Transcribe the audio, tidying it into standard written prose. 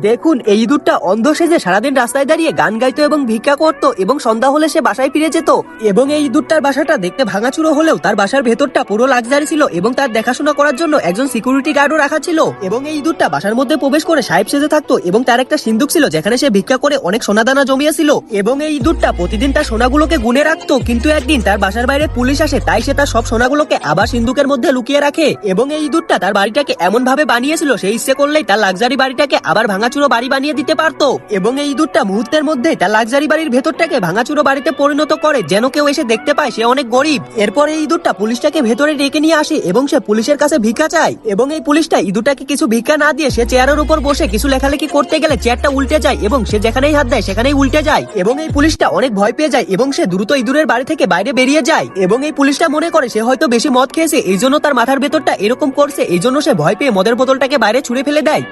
দেখুন, এই ইঁদুরটা অন্ধ সেজে সারাদিন রাস্তায় দাঁড়িয়ে গান গাইতো এবং ভিক্ষা করতো এবং সন্ধ্যা হলে সে বাসায় ফিরে যেত। এবং এই ইঁদুরটার বাসাটা দেখতে ভাঙাচুরো হলেও তার বাসার ভেতরটা পুরো লাক্সারি ছিল এবং তার দেখাশোনা করার জন্য একজন সিকিউরিটি গার্ডও রাখা ছিল। এবং এই ইঁদুরটা বাসার মধ্যে প্রবেশ করে সাহেব সেজে থাকতো এবং তার একটা সিন্দুক ছিল যেখানে সে ভিক্ষা করে অনেক সোনাদানা জমিয়েছিল। এবং এই ইঁদুরটা প্রতিদিন তার সোনাগুলোকে গুনে রাখতো, কিন্তু একদিন তার বাসার বাইরে পুলিশ আসে, তাই সে তার সব সোনাগুলোকে আবার সিন্দুকের মধ্যে লুকিয়ে রাখে। এবং এই ইঁদুরটা তার বাড়িটাকে এমন ভাবে বানিয়েছিল সে ইচ্ছে করলেই তার লাক্সারি বাড়িটাকে আবার ভাঙাচুরো বাড়ি বানিয়ে দিতে পারতো। এবং এই ইঁদুরটা মুহূর্তের মধ্যে তার লাক্সারি বাড়ির ভেতরটাকে ভাঙাচুরো বাড়িতে পরিণত করে, যেন কেউ এসে দেখতে পায় সে অনেক গরিব। এরপর এই ইঁদুরটা পুলিশটাকে ভেতরে ডেকে নিয়ে আসে এবং সে পুলিশের কাছে ভিক্ষা চায়। এবং এই পুলিশটা ইঁদুরটাকে কিছু ভিক্ষা না দিয়ে সে চেয়ারের উপর বসে কিছু লেখালেখি করতে গেলে চেয়ারটা উল্টে যায় এবং সে যেখানেই হাত দেয় সেখানেই উল্টে যায়। এবং এই পুলিশটা অনেক ভয় পেয়ে যায় এবং সে দ্রুত ইঁদুরের বাড়ি থেকে বাইরে বেরিয়ে যায়। এবং এই পুলিশটা মনে করে সে হয়তো বেশি মদ খেয়েছে, এই জন্য তার মাথার ভেতরটা এরকম করছে, এই জন্য সে ভয় পেয়ে মদের বোতলটাকে বাইরে ছুঁড়ে ফেলে দেয়।